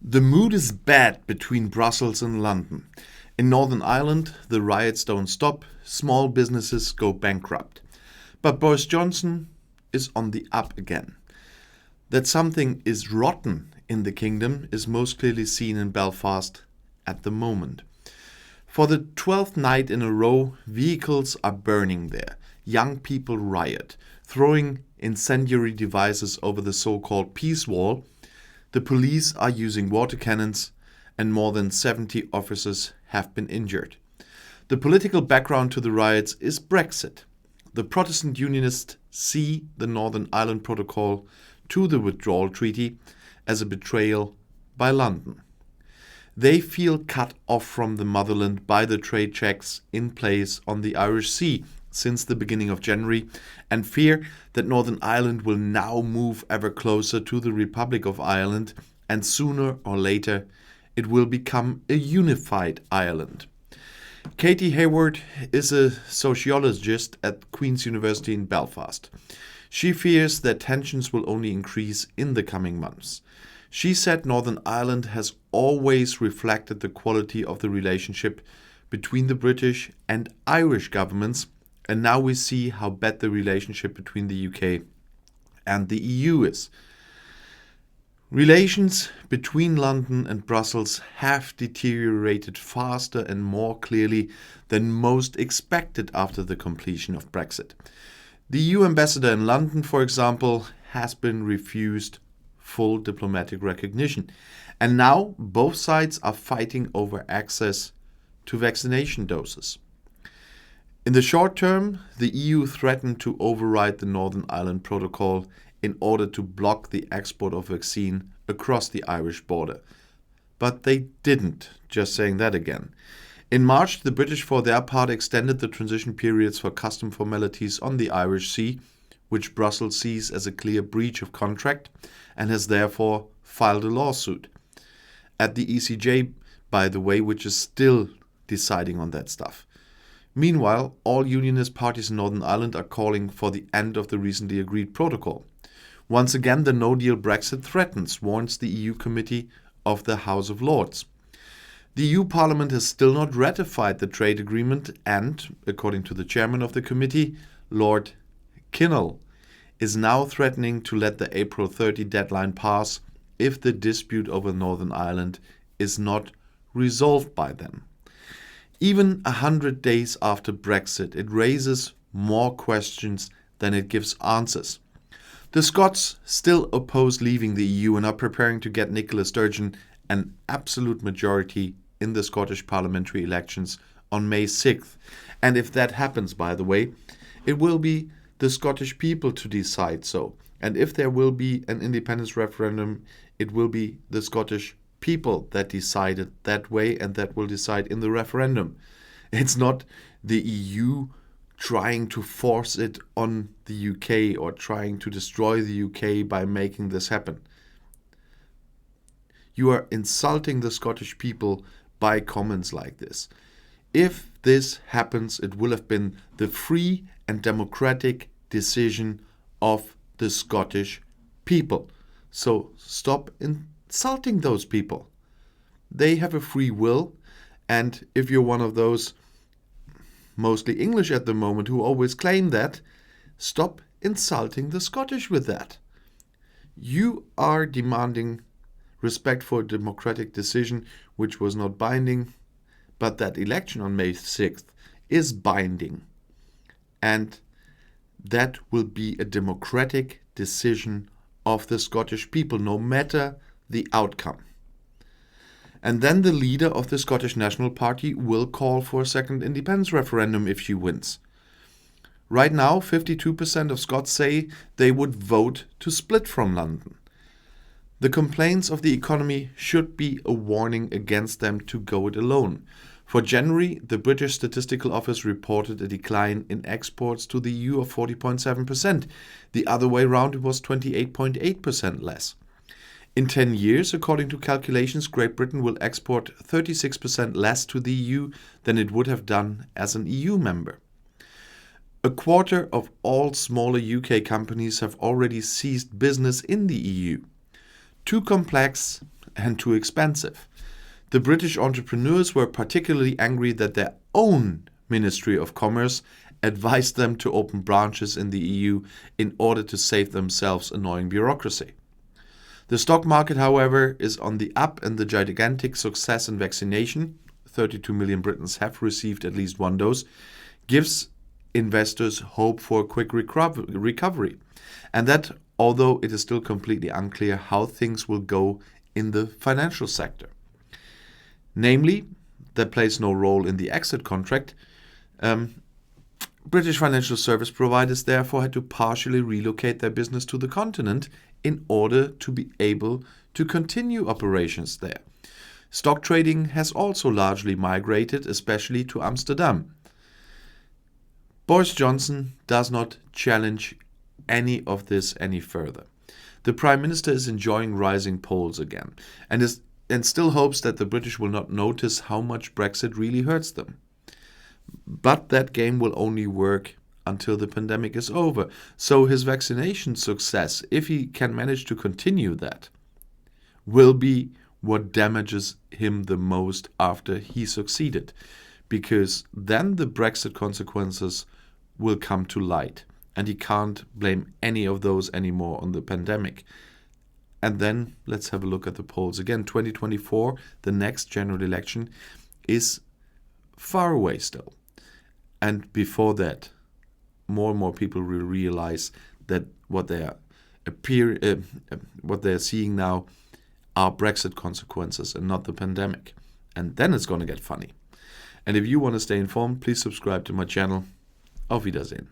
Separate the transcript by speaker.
Speaker 1: The mood is bad between Brussels and London. In Northern Ireland, the riots don't stop, small businesses go bankrupt. But Boris Johnson is on the up again. That something is rotten in the kingdom is most clearly seen in Belfast at the moment. For the 12th night in a row, vehicles are burning there. Young people riot, throwing incendiary devices over the so-called peace wall. The police are using water cannons, and more than 70 officers have been injured. The political background to the riots is Brexit. The Protestant Unionists see the Northern Ireland Protocol to the withdrawal treaty as a betrayal by London. They feel cut off from the motherland by the trade checks in place on the Irish Sea since the beginning of January and fear that Northern Ireland will now move ever closer to the Republic of Ireland, and sooner or later it will become a unified Ireland. Katie Hayward is a sociologist at Queen's University in Belfast. She fears that tensions will only increase in the coming months. She said Northern Ireland has always reflected the quality of the relationship between the British and Irish governments, and now we see how bad the relationship between the UK and the EU is. Relations between London and Brussels have deteriorated faster and more clearly than most expected after the completion of Brexit. The EU ambassador in London, for example, has been refused full diplomatic recognition. And now both sides are fighting over access to vaccination doses. In the short term, the EU threatened to override the Northern Ireland Protocol in order to block the export of vaccine across the Irish border. But they didn't, just saying that again. In March, the British, for their part, extended the transition periods for custom formalities on the Irish Sea, which Brussels sees as a clear breach of contract and has therefore filed a lawsuit. At the ECJ, by the way, which is still deciding on that stuff. Meanwhile, all unionist parties in Northern Ireland are calling for the end of the recently agreed protocol. Once again, the no-deal Brexit threatens, warns the EU Committee of the House of Lords. The EU Parliament has still not ratified the trade agreement and, according to the chairman of the committee, Lord Kinnell, is now threatening to let the April 30 deadline pass if the dispute over Northern Ireland is not resolved by then. Even 100 days after Brexit, it raises more questions than it gives answers. The Scots still oppose leaving the EU and are preparing to get Nicola Sturgeon an absolute majority in the Scottish parliamentary elections on May 6th. And if that happens, by the way, it will be the Scottish people to decide so. And if there will be an independence referendum, it will be the Scottish people that decided that way and that will decide in the referendum. It's not the EU trying to force it on the UK or trying to destroy the UK by making this happen. You are insulting the Scottish people by comments like this. If this happens, it will have been the free and democratic decision of the Scottish people. So stop insulting those people. They have a free will, and if you're one of those, mostly English at the moment, who always claim that, stop insulting the Scottish with that. You are demanding respect for a democratic decision which was not binding, but that election on May 6th is binding. And that will be a democratic decision of the Scottish people, no matter the outcome. And then the leader of the Scottish National Party will call for a second independence referendum if she wins. Right now, 52% of Scots say they would vote to split from London. The complaints of the economy should be a warning against them to go it alone. For January, the British Statistical Office reported a decline in exports to the EU of 40.7%. The other way round, it was 28.8% less. In 10 years, according to calculations, Great Britain will export 36% less to the EU than it would have done as an EU member. A quarter of all smaller UK companies have already ceased business in the EU. Too complex and too expensive. The British entrepreneurs were particularly angry that their own Ministry of Commerce advised them to open branches in the EU in order to save themselves annoying bureaucracy. The stock market, however, is on the up, and the gigantic success in vaccination, 32 million Britons have received at least one dose, gives investors hope for a quick recovery. And that, although it is still completely unclear how things will go in the financial sector. Namely, that plays no role in the exit contract. British financial service providers therefore had to partially relocate their business to the continent in order to be able to continue operations there. Stock trading has also largely migrated, especially to Amsterdam. Boris Johnson does not challenge any of this any further. The Prime Minister is enjoying rising polls again and still hopes that the British will not notice how much Brexit really hurts them. But that game will only work until the pandemic is over. So his vaccination success, if he can manage to continue that, will be what damages him the most after he succeeded. Because then the Brexit consequences will come to light. And he can't blame any of those anymore on the pandemic. And then let's have a look at the polls. Again, 2024, the next general election, is far away still. And before that, more and more people will realize that what they're seeing now are Brexit consequences and not the pandemic. And then it's going to get funny. And if you want to stay informed, please subscribe to my channel. Auf Wiedersehen.